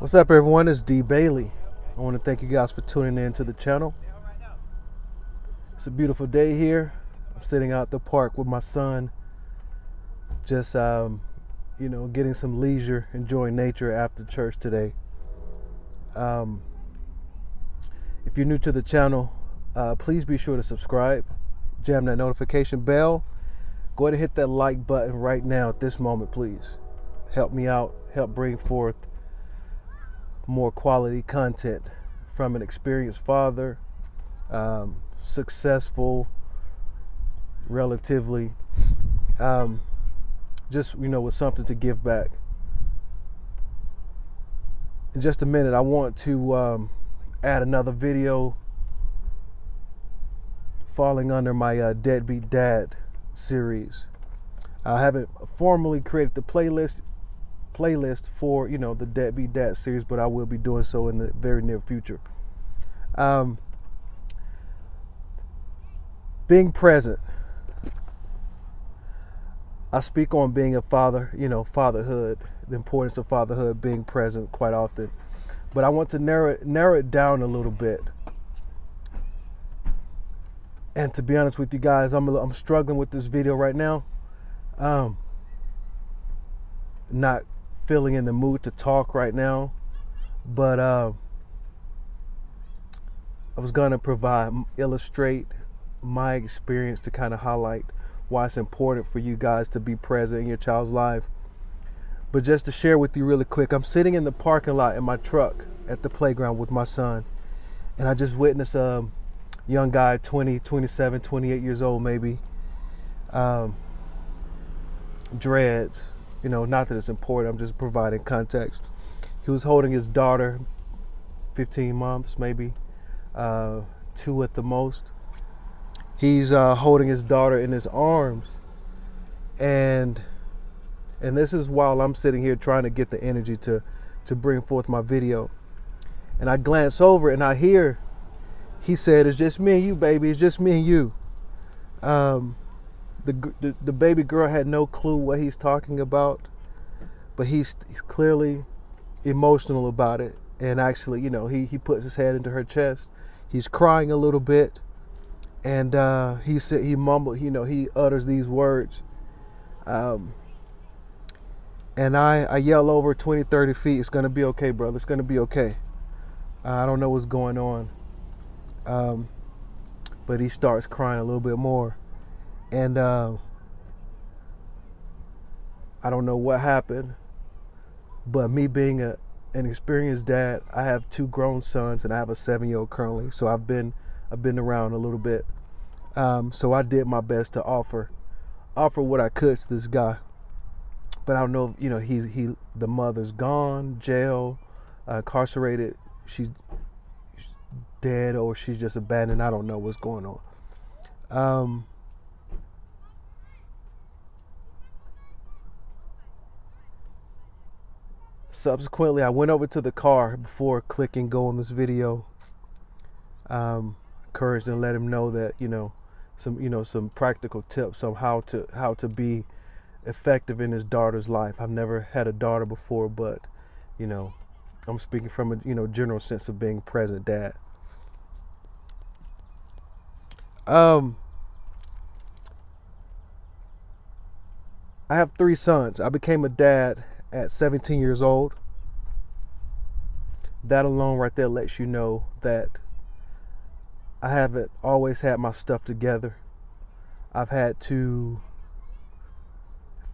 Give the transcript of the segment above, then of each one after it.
What's up, everyone? It's D Bailey. I want to thank you guys for tuning in to the channel. It's a beautiful day here. I'm sitting out at the park with my son, just getting some leisure, enjoying nature after church today. If you're new to the channel, please be sure to subscribe, jam that notification bell. Go ahead and hit that like button right now at this moment, please. Help me out, help bring forth more quality content from an experienced father, successful relatively, just with something to give back. In just a minute, I want to add another video falling under my Deadbeat Dad series. I haven't formally created the playlist for the Deadbeat Dad series, but I will be doing so in the very near future. Being present. I speak on being a father, fatherhood, the importance of fatherhood, being present quite often, but I want to narrow it down a little bit. And to be honest with you guys, I'm struggling with this video right now. Not feeling in the mood to talk right now, but I was gonna illustrate my experience to kind of highlight why it's important for you guys to be present in your child's life. But just to share with you really quick, I'm sitting in the parking lot in my truck at the playground with my son, and I just witnessed a young guy, 20, 27, 28 years old maybe, dreads. Not that it's important, I'm just providing context. He was holding his daughter, 15 months maybe, 2 at the most. He's holding his daughter in his arms, and this is while I'm sitting here trying to get the energy to bring forth my video. And I glance over and I hear he said, "It's just me and you, baby. It's just me and you." The baby girl had no clue what he's talking about, but he's clearly emotional about it. And actually, he puts his head into her chest. He's crying a little bit, and he mumbled, he utters these words, and I yell over 20, 30 feet, "It's gonna be okay, brother. It's gonna be okay." I don't know what's going on, but he starts crying a little bit more. And I don't know what happened, but me being an experienced dad, I have 2 grown sons and I have a 7-year-old currently. So I've been around a little bit. So I did my best to offer what I could to this guy. But I don't know if the mother's gone, jail, incarcerated, she's dead, or she's just abandoned. I don't know what's going on. Subsequently, I went over to the car before clicking go on this video. Encouraged and let him know that some practical tips on how to be effective in his daughter's life. I've never had a daughter before, but I'm speaking from a general sense of being present dad. I have 3 sons. I became a dad at 17 years old. That alone right there lets you know that I haven't always had my stuff together. I've had to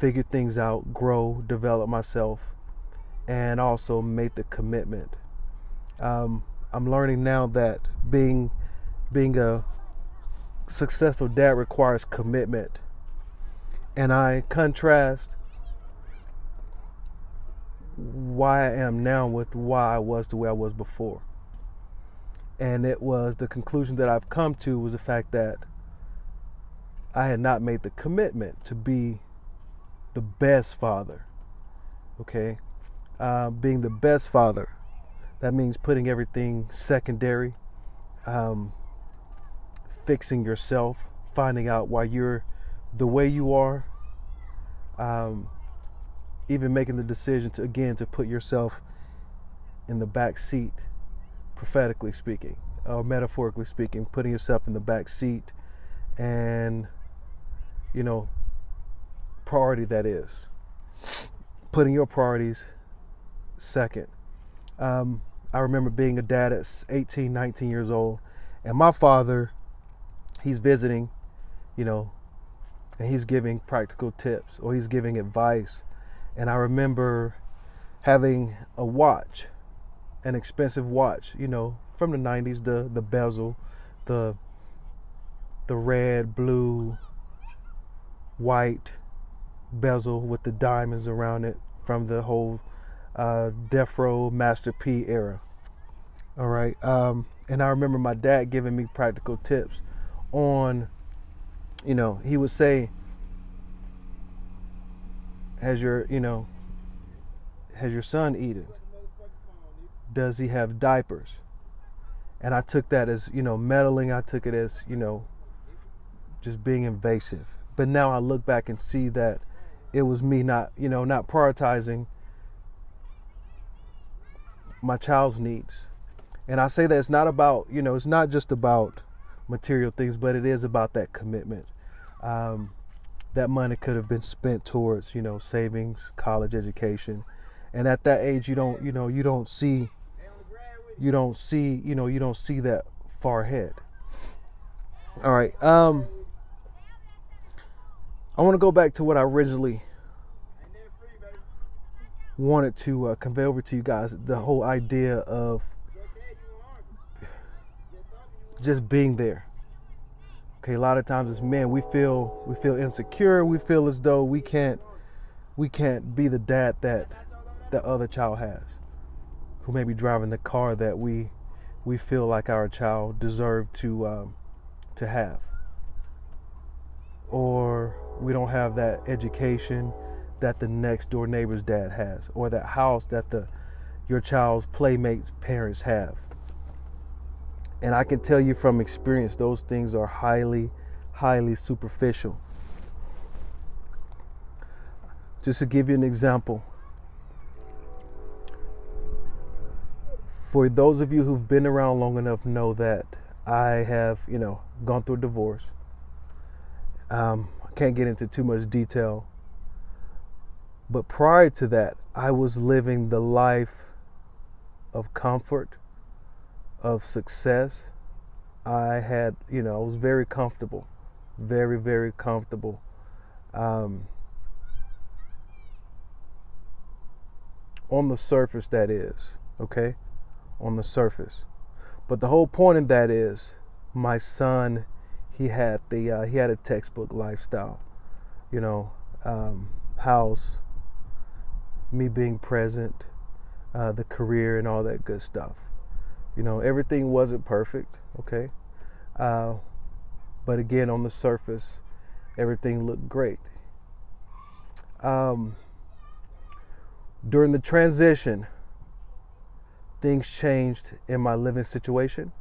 figure things out, grow, develop myself, and also make the commitment. I'm learning now that being a successful dad requires commitment. And I contrast why I am now with why I was the way I was before. And it was the conclusion that I've come to was the fact that I had not made the commitment to be the best father. Okay? Being the best father, that means putting everything secondary, fixing yourself, finding out why you're the way you are, even making the decision to put yourself in the back seat, prophetically speaking, or metaphorically speaking, putting yourself in the back seat, and priority, that is putting your priorities second. I remember being a dad at 18, 19 years old, and my father, he's visiting, and he's giving practical tips, or he's giving advice. And I remember having a watch, an expensive watch, from the 90s, the bezel, the red, blue, white bezel with the diamonds around it from the whole Death Row Master P era. All right. And I remember my dad giving me practical tips on, he would say, has your son eaten? Does he have diapers? And I took that as, meddling. I took it as, just being invasive. But now I look back and see that it was me not prioritizing my child's needs. And I say that it's not about, it's not just about material things, but it is about that commitment. That money could have been spent towards, savings, college education. And at that age, you don't see that far ahead. All right. I want to go back to what I originally wanted to convey over to you guys, the whole idea of just being there. Okay, a lot of times as men, we feel insecure. We feel as though we can't be the dad that the other child has, who may be driving the car that we feel like our child deserved to have, or we don't have that education that the next door neighbor's dad has, or that house that your child's playmates' parents have. And I can tell you from experience, those things are highly, highly superficial. Just to give you an example, for those of you who've been around long enough know that I have, gone through a divorce. I can't get into too much detail, but prior to that, I was living the life of comfort, of success. I had, I was very comfortable, very, very comfortable. On the surface, that is, okay? On the surface. But the whole point of that is, my son, he had a textbook lifestyle, house, me being present, the career and all that good stuff. Everything wasn't perfect, okay? But again, on the surface, everything looked great. During the transition, things changed in my living situation,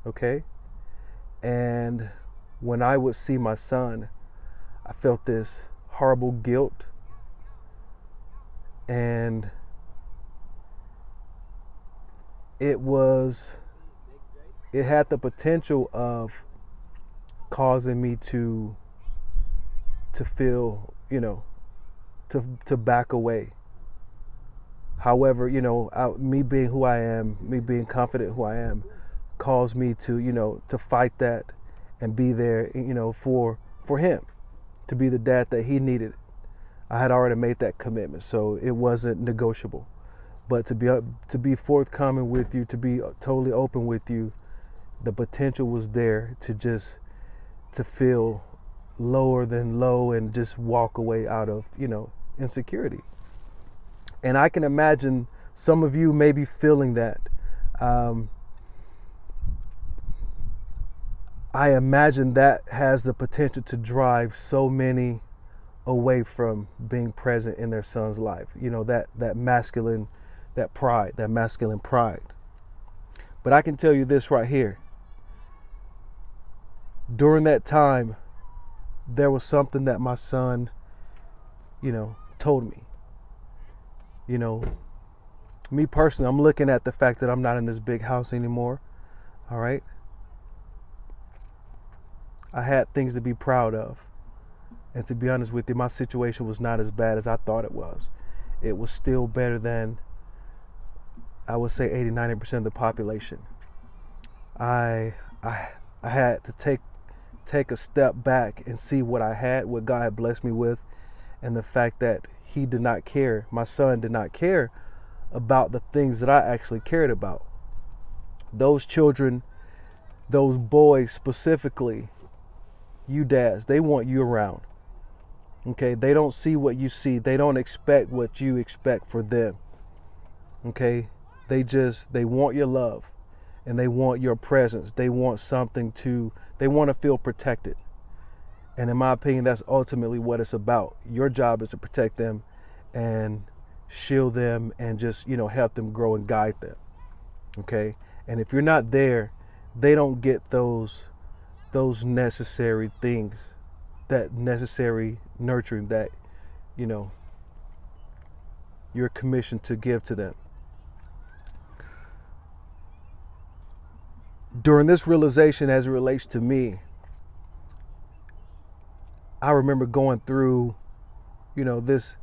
okay? And when I would see my son, I felt this horrible guilt, and it had the potential of causing me to feel, to back away. However, me being who I am, me being confident who I am, caused me to, to fight that and be there, for him, to be the dad that he needed. I had already made that commitment, so it wasn't negotiable. But to be forthcoming with you, to be totally open with you, the potential was there to feel lower than low and just walk away out of, insecurity. And I can imagine some of you may be feeling that. I imagine that has the potential to drive so many away from being present in their son's life. That masculine pride. But I can tell you this right here. During that time, there was something that my son, told me. Me personally, I'm looking at the fact that I'm not in this big house anymore. All right. I had things to be proud of. And to be honest with you, my situation was not as bad as I thought it was. It was still better than, I would say, 80-90% of the population. I had to take a step back and see what I had, what God had blessed me with, and the fact that he did not care, my son did not care about the things that I actually cared about. Those children, those boys specifically, you dads, they want you around. Okay, they don't see what you see. They don't expect what you expect for them. Okay, they want your love, and they want your presence. They want they want to feel protected. And in my opinion, that's ultimately what it's about. Your job is to protect them and shield them and just, help them grow and guide them. Okay, and if you're not there, they don't get those necessary things, that necessary nurturing that you're commissioned to give to them. During this realization, as it relates to me, I remember going through this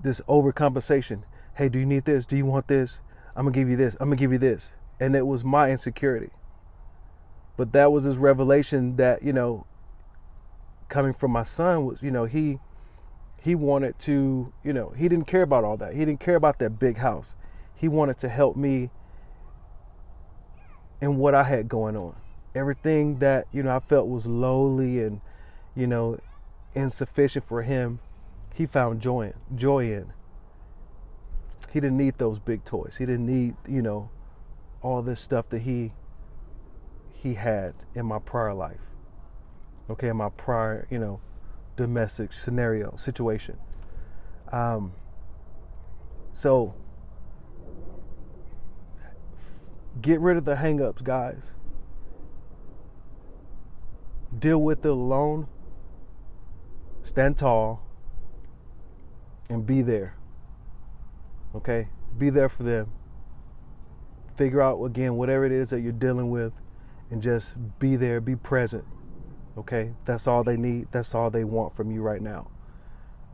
overcompensation. Hey, do you need this? Do you want this? I'm gonna give you this. I'm gonna give you this. And it was my insecurity. But that was his revelation that, coming from my son was, he wanted to, he didn't care about all that. He didn't care about that big house. He wanted to help me in what I had going on. Everything that, I felt was lowly and, insufficient for him, he found joy in. He didn't need those big toys. He didn't need, all this stuff that he had in my prior life. Okay, in my prior, domestic situation. So get rid of the hang-ups, guys. Deal with it alone. Stand tall and be there. Okay? Be there for them. Figure out, again, whatever it is that you're dealing with, and just be there, be present. Okay? That's all they need. That's all they want from you right now.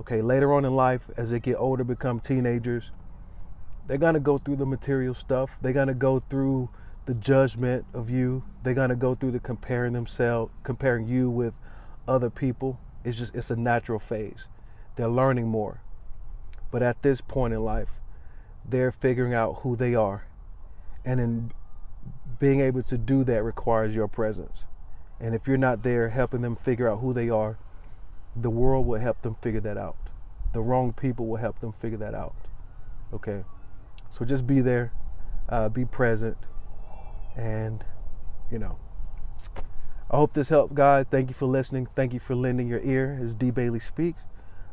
Okay? Later on in life, as they get older, become teenagers, they're going to go through the material stuff. They're going to go through the judgment of you. They're going to go through the comparing you with other people. It's a natural phase. They're learning more. But at this point in life, they're figuring out who they are. And in being able to do that requires your presence. And if you're not there helping them figure out who they are, the world will help them figure that out. The wrong people will help them figure that out. Okay? So just be there, be present, and, I hope this helped, guys. Thank you for listening. Thank you for lending your ear as D. Bailey Speaks.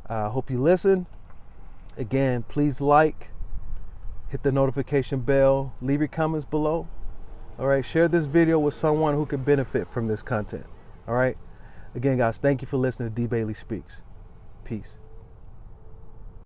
I hope you listen. Again, please hit the notification bell, leave your comments below. All right, share this video with someone who could benefit from this content. All right. Again, guys, thank you for listening to D. Bailey Speaks. Peace.